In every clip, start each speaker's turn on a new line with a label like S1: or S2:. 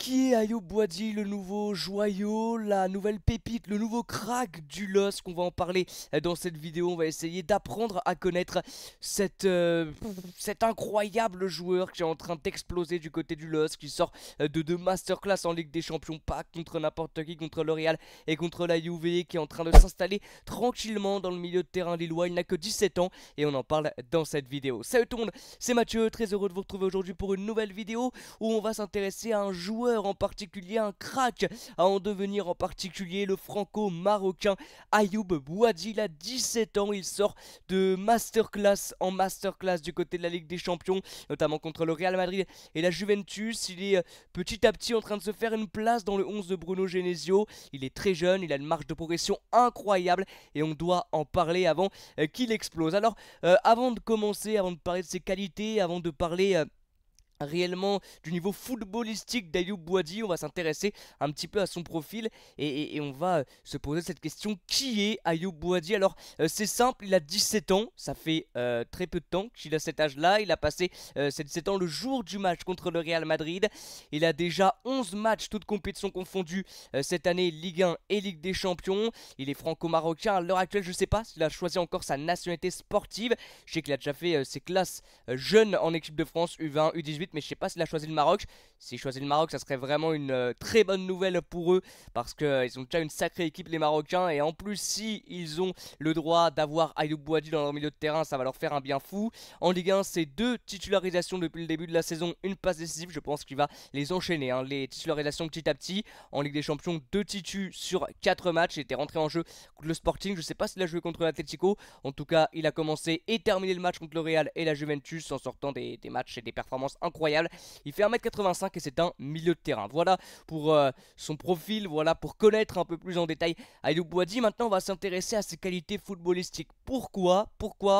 S1: Qui est Ayoub Boadi, le nouveau joyau, la nouvelle pépite, le nouveau crack du LOSC? On va en parler dans cette vidéo. On va essayer d'apprendre à connaître cet incroyable joueur qui est en train d'exploser du côté du LOSC, qui sort de deux masterclass en Ligue des Champions, pas contre n'importe qui, contre le Real et contre la Juve, qui est en train de s'installer tranquillement dans le milieu de terrain lillois. Il n'a que 17 ans et on en parle dans cette vidéo. Salut tout le monde, c'est Mathieu, très heureux de vous retrouver aujourd'hui pour une nouvelle vidéo où on va s'intéresser à un joueur en particulier, un crack à en devenir en particulier, le franco-marocain Ayoub Boadi. Il a 17 ans, il sort de masterclass en masterclass du côté de la Ligue des Champions, notamment contre le Real Madrid et la Juventus. Il est petit à petit en train de se faire une place dans le 11 de Bruno Genesio. Il est très jeune, il a une marge de progression incroyable et on doit en parler avant qu'il explose. Alors avant de commencer, avant de parler de ses qualités, avant de parler réellement du niveau footballistique d'Ayoub Boadi, on va s'intéresser un petit peu à son profil et on va se poser cette question: qui est Ayoub Boadi? Alors c'est simple, il a 17 ans, ça fait très peu de temps qu'il a cet âge là. Il a passé ses 17 ans le jour du match contre le Real Madrid. Il a déjà 11 matchs toutes compétitions confondues cette année, Ligue 1 et Ligue des Champions. Il est franco-marocain. À l'heure actuelle, je ne sais pas s'il a choisi encore sa nationalité sportive. Je sais qu'il a déjà fait ses classes jeunes en équipe de France, U20, U18, mais je sais pas s'il a choisi le Maroc. S'il choisit le Maroc, ça serait vraiment une très bonne nouvelle pour eux, parce qu'ils ont déjà une sacrée équipe, les Marocains, et en plus si ils ont le droit d'avoir Ayoub Boadi dans leur milieu de terrain, ça va leur faire un bien fou. En Ligue 1, c'est 2 titularisations depuis le début de la saison, une passe décisive. Je pense qu'il va les enchaîner, les titularisations petit à petit. En Ligue des Champions, 2 titus sur 4 matchs. Il était rentré en jeu contre le Sporting, je sais pas s'il a joué contre l'Atlético. En tout cas, il a commencé et terminé le match contre le Real et la Juventus en sortant des matchs et des performances incroyables. Il fait 1m85 et c'est un milieu de terrain. Voilà pour son profil, voilà pour connaître un peu plus en détail Ayoub Boadi. Maintenant, on va s'intéresser à ses qualités footballistiques. Pourquoi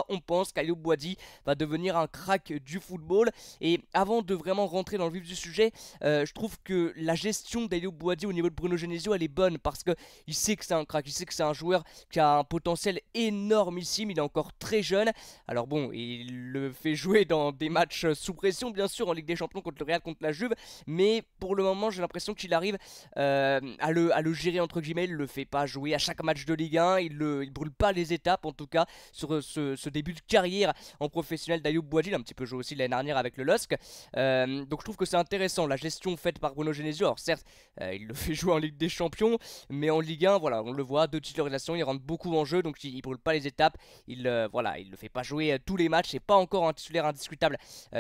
S1: on pense qu'Ayoub Boadi va devenir un crack du football? Et avant de vraiment rentrer dans le vif du sujet, je trouve que la gestion d'Ayoub Boadi au niveau de Bruno Genesio, elle est bonne, parce qu'il sait que c'est un crack, il sait que c'est un joueur qui a un potentiel énormissime. Il est encore très jeune. Alors bon, il le fait jouer dans des matchs sous pression, bien sûr, en Ligue des Champions contre le Real, contre la Juve, mais pour le moment j'ai l'impression qu'il arrive à le gérer entre guillemets. Il le fait pas jouer à chaque match de Ligue 1, il brûle pas les étapes en tout cas sur ce début de carrière en professionnel d'Ayoub Boadi. Il a un petit peu joué aussi l'année dernière avec le LOSC, donc je trouve que c'est intéressant la gestion faite par Bruno Genesio. Alors certes, il le fait jouer en Ligue des Champions, mais en Ligue 1, voilà, on le voit, 2 titularisations, il rentre beaucoup en jeu, donc il brûle pas les étapes. Voilà, il le fait pas jouer tous les matchs, c'est pas encore un titulaire indiscutable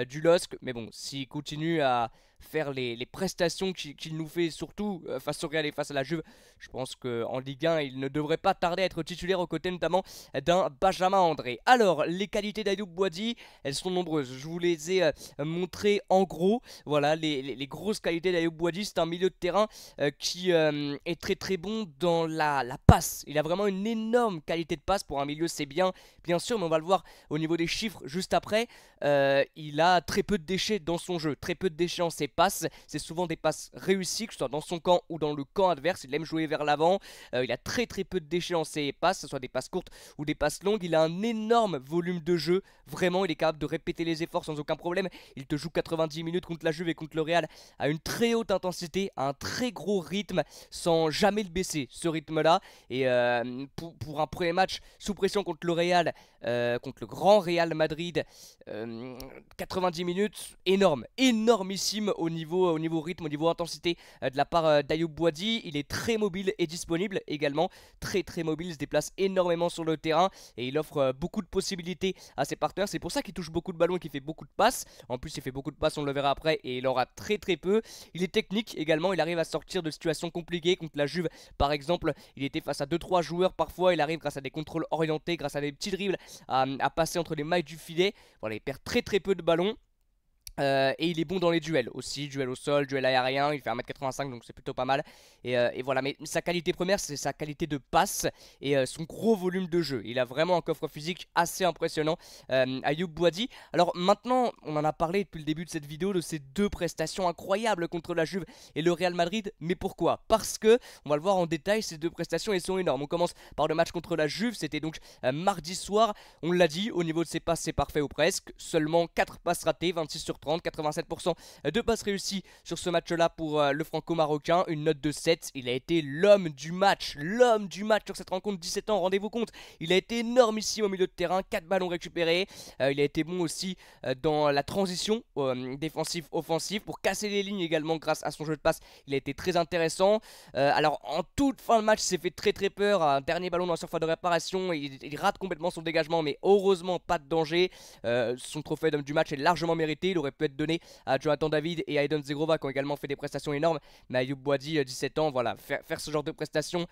S1: du LOSC, mais bon, s'il continue à faire les prestations qu'il nous fait, surtout face au Real et face à la Juve, je pense qu'en Ligue 1 il ne devrait pas tarder à être titulaire, aux côtés notamment d'un Benjamin André. Alors les qualités d'Ayoub Boadi, elles sont nombreuses, je vous les ai montrées en gros. Voilà les grosses qualités d'Ayoub Boadi. C'est un milieu de terrain qui est très très bon dans la passe. Il a vraiment une énorme qualité de passe. Pour un milieu, c'est bien sûr, mais on va le voir au niveau des chiffres juste après. Il a très peu de déchets dans son jeu, très peu de déchets en ses passes. C'est souvent des passes réussies, que ce soit dans son camp ou dans le camp adverse. Il aime jouer vers l'avant. Il a très peu de déchets en ses passes, que ce soit des passes courtes ou des passes longues. Il a un énorme volume de jeu. Vraiment, il est capable de répéter les efforts sans aucun problème. Il te joue 90 minutes contre la Juve et contre le Real à une très haute intensité, à un très gros rythme, sans jamais le baisser, ce rythme-là. Et pour un premier match sous pression contre le Real, contre le grand Real Madrid, 90 minutes, énormissime au niveau rythme, au niveau intensité de la part d'Ayoub Boadi. Il est très mobile et disponible également, très mobile, il se déplace énormément sur le terrain et il offre beaucoup de possibilités à ses partenaires. C'est pour ça qu'il touche beaucoup de ballons et qu'il fait beaucoup de passes. En plus il fait beaucoup de passes, on le verra après, et il aura très peu. Il est technique également, il arrive à sortir de situations compliquées. Contre la Juve par exemple, il était face à 2-3 joueurs, parfois il arrive grâce à des contrôles orientés, grâce à des petits dribbles à passer entre les mailles du filet. Voilà, il perd très peu de ballons. Et il est bon dans les duels aussi, duel au sol, duel aérien. Il fait 1m85, donc c'est plutôt pas mal. Et voilà, mais sa qualité première, c'est sa qualité de passe et son gros volume de jeu. Il a vraiment un coffre physique assez impressionnant, Ayoub Boadi. Alors maintenant, on en a parlé depuis le début de cette vidéo, de ces 2 prestations incroyables contre la Juve et le Real Madrid. Mais pourquoi? Parce que, on va le voir en détail, ces 2 prestations, elles sont énormes. On commence par le match contre la Juve, c'était donc mardi soir. On l'a dit, au niveau de ses passes, c'est parfait ou presque. Seulement 4 passes ratées, 26 sur 30. 30, 87% de passes réussies sur ce match-là pour le franco-marocain, une note de 7. Il a été l'homme du match sur cette rencontre, 17 ans, rendez-vous compte. Il a été énormissime au milieu de terrain, 4 ballons récupérés. Il a été bon aussi dans la transition défensif-offensif pour casser les lignes également grâce à son jeu de passe. Il a été très intéressant. Alors en toute fin de match, il s'est fait très peur. Un dernier ballon dans la surface de réparation, il rate complètement son dégagement, mais heureusement pas de danger. Son trophée d'homme du match est largement mérité. Il aurait pu être donné à Jonathan David et à Aiden Zegrova qui ont également fait des prestations énormes. Mais Ayoub Boadi, 17 ans, voilà, faire ce genre de prestations,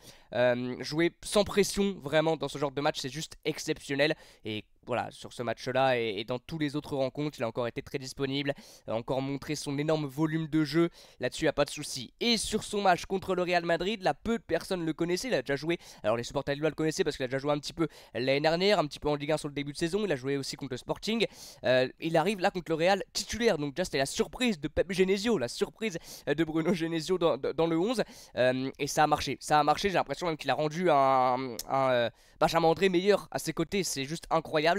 S1: jouer sans pression vraiment dans ce genre de match, c'est juste exceptionnel. Et voilà, sur ce match-là et dans tous les autres rencontres, il a encore été très disponible, encore montré son énorme volume de jeu, là-dessus il n'y a pas de souci. Et sur son match contre le Real Madrid, là peu de personnes le connaissaient, il a déjà joué, alors les supporters de Lille le connaissaient parce qu'il a déjà joué un petit peu l'année dernière, un petit peu en Ligue 1 sur le début de saison, il a joué aussi contre le Sporting, il arrive là contre le Real titulaire, donc déjà c'était la surprise de Pep Genesio, la surprise de Bruno Genesio dans le 11, et ça a marché, j'ai l'impression même qu'il a rendu un Benjamin André meilleur à ses côtés, c'est juste incroyable.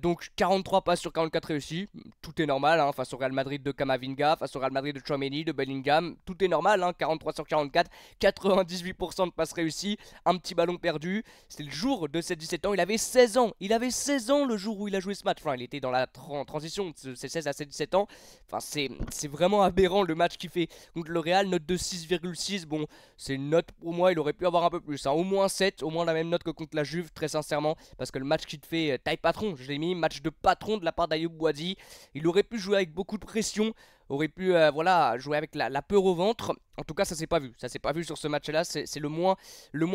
S1: Donc 43 passes sur 44 réussis, tout est normal hein, face au Real Madrid de Camavinga, face au Real Madrid de Tchouaméni, de Bellingham, tout est normal hein, 43 sur 44, 98% de passes réussies, un petit ballon perdu. C'était le jour de ses 17 ans, il avait 16 ans, le jour où il a joué ce match, enfin il était dans la transition de ses 16 à ses 17 ans, enfin c'est vraiment aberrant le match qu'il fait contre le Real, note de 6,6, bon c'est une note pour moi, il aurait pu avoir un peu plus, hein, au moins 7, au moins la même note que contre la Juve, très sincèrement, parce que le match qu'il te fait taille patron, je l'ai mis, match de patron de la part d'Ayoub Boadi. Il aurait pu jouer avec beaucoup de pression, aurait pu voilà, jouer avec la peur au ventre. En tout cas ça s'est pas vu, sur ce match là, c'est le moins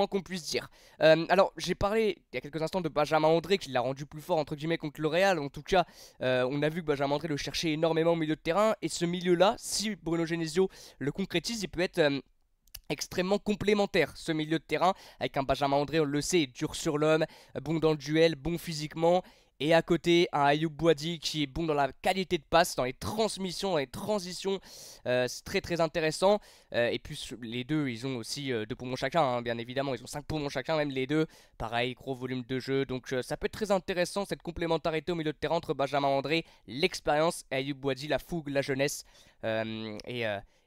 S1: qu'on puisse dire. Alors j'ai parlé il y a quelques instants de Benjamin André qui l'a rendu plus fort entre guillemets contre le Real. En tout cas on a vu que Benjamin André le cherchait énormément au milieu de terrain, et ce milieu là, si Bruno Genesio le concrétise, il peut être extrêmement complémentaire, ce milieu de terrain, avec un Benjamin André, on le sait, dur sur l'homme, bon dans le duel, bon physiquement, et à côté un Ayoub Boadi qui est bon dans la qualité de passe, dans les transmissions, dans les transitions, c'est très intéressant. Et puis les deux, ils ont aussi 2 poumons chacun, hein, bien évidemment, ils ont 5 poumons chacun, même les deux, pareil, gros volume de jeu, donc ça peut être très intéressant cette complémentarité au milieu de terrain entre Benjamin André, l'expérience, et Ayoub Boadi, la fougue, la jeunesse,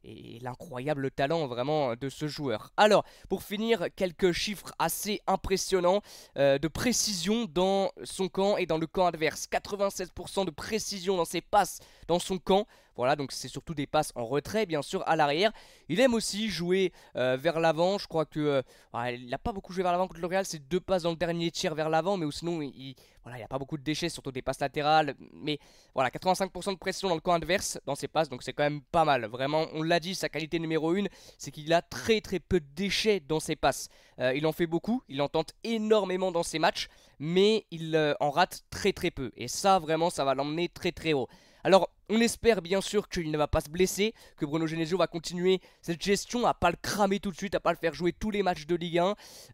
S1: et l'incroyable talent vraiment de ce joueur. Alors, pour finir, quelques chiffres assez impressionnants de précision dans son camp et dans le camp adverse. 96% de précision dans ses passes dans son camp. Voilà, donc c'est surtout des passes en retrait, bien sûr, à l'arrière. Il aime aussi jouer vers l'avant. Je crois que il n'a pas beaucoup joué vers l'avant contre le Real. C'est 2 passes dans le dernier tiers vers l'avant, mais sinon, voilà, il n'y a pas beaucoup de déchets, surtout des passes latérales. Mais voilà, 85% de pression dans le camp adverse dans ses passes, donc c'est quand même pas mal. Vraiment, on l'a dit, sa qualité numéro 1, c'est qu'il a très peu de déchets dans ses passes. Il en fait beaucoup, il en tente énormément dans ses matchs, mais il en rate très peu. Et ça, vraiment, ça va l'emmener très haut. Alors, on espère bien sûr qu'il ne va pas se blesser, que Bruno Genesio va continuer cette gestion, à pas le cramer tout de suite, à pas le faire jouer tous les matchs de Ligue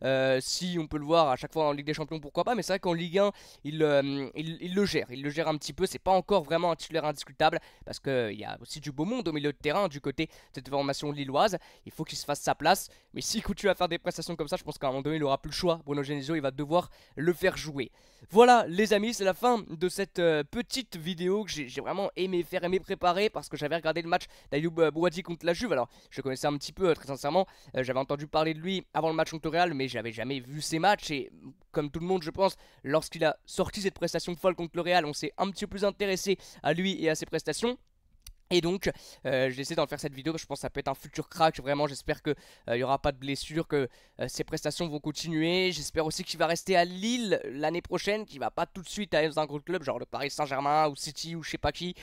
S1: 1. Si on peut le voir à chaque fois en Ligue des Champions, pourquoi pas, mais c'est vrai qu'en Ligue 1, il le gère un petit peu. C'est pas encore vraiment un titulaire indiscutable, parce qu'il y a aussi du beau monde au milieu de terrain du côté de cette formation lilloise. Il faut qu'il se fasse sa place, mais s'il continue à faire des prestations comme ça, je pense qu'à un moment donné, il aura plus le choix. Bruno Genesio, il va devoir le faire jouer. Voilà les amis, c'est la fin de cette petite vidéo que j'ai vraiment aimé préparer, parce que j'avais regardé le match d'Ayoub Boadi contre la Juve. Alors je connaissais un petit peu très sincèrement, j'avais entendu parler de lui avant le match contre le Real, mais j'avais jamais vu ses matchs, et comme tout le monde je pense, lorsqu'il a sorti cette prestation folle contre le Real, on s'est un petit peu plus intéressé à lui et à ses prestations. Et donc j'ai essayé d'en faire cette vidéo, je pense que ça peut être un futur crack, vraiment j'espère qu'il n'y aura pas de blessure, que ses prestations vont continuer. J'espère aussi qu'il va rester à Lille l'année prochaine, qu'il va pas tout de suite aller dans un gros club genre le Paris Saint-Germain ou City ou je sais pas qui,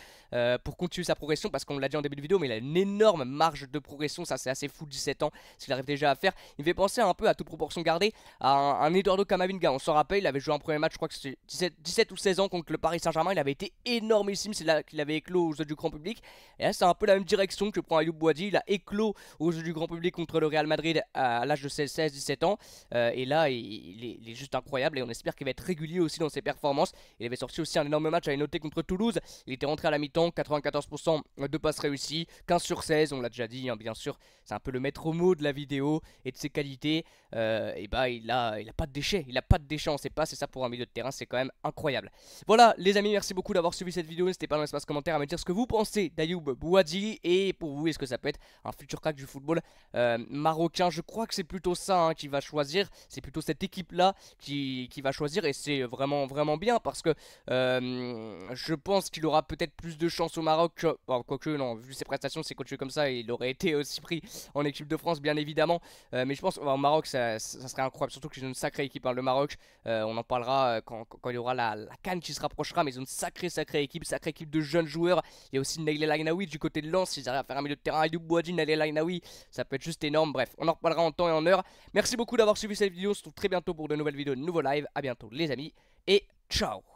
S1: pour continuer sa progression, parce qu'on l'a dit en début de vidéo, mais il a une énorme marge de progression, ça c'est assez fou, 17 ans, ce qu'il arrive déjà à faire. Il me fait penser un peu, à toute proportion gardée, à un Eduardo Camavinga. On s'en rappelle, il avait joué un premier match, je crois que c'était 17 ou 16 ans contre le Paris Saint-Germain, il avait été énormissime, c'est là qu'il avait éclos aux yeux du grand public. Et là c'est un peu la même direction que prend Ayoub Boadi. Il a éclos aux yeux du grand public contre le Real Madrid à l'âge de 16-17 ans. Et là il est juste incroyable et on espère qu'il va être régulier aussi dans ses performances. Il avait sorti aussi un énorme match, j'avais noté, contre Toulouse. Il était rentré à la mi-temps, 94% de passes réussies, 15 sur 16, on l'a déjà dit, hein, bien sûr. C'est un peu le maître mot de la vidéo et de ses qualités. Et bah il a pas de déchets, il a pas de déchets en ses passes, et ça pour un milieu de terrain c'est quand même incroyable. Voilà les amis, merci beaucoup d'avoir suivi cette vidéo. N'hésitez pas dans l'espace commentaire à me dire ce que vous pensez d'Ayoub Boadi, et pour vous est-ce que ça peut être un futur crack du football marocain. Je crois que c'est plutôt ça hein, qui va choisir, c'est plutôt cette équipe là qui va choisir, et c'est vraiment bien parce que je pense qu'il aura peut-être plus de chance au Maroc, quoique non, vu ses prestations, c'est coaché comme ça, il aurait été aussi pris en équipe de France bien évidemment, mais je pense au Maroc ça serait incroyable, surtout qu'ils ont une sacrée équipe hein, le Maroc. On en parlera quand il y aura la CAN qui se rapprochera, mais ils ont une sacrée équipe de jeunes joueurs. Il y a aussi Naïl El Ainaoui du côté de Lens, s'ils arrivent à faire un milieu de terrain, Ayoub Boadi, Naïl El Ainaoui, ça peut être juste énorme. Bref, on en reparlera en temps et en heure. Merci beaucoup d'avoir suivi cette vidéo, on se retrouve très bientôt pour de nouvelles vidéos, de nouveaux lives. À bientôt les amis, et ciao.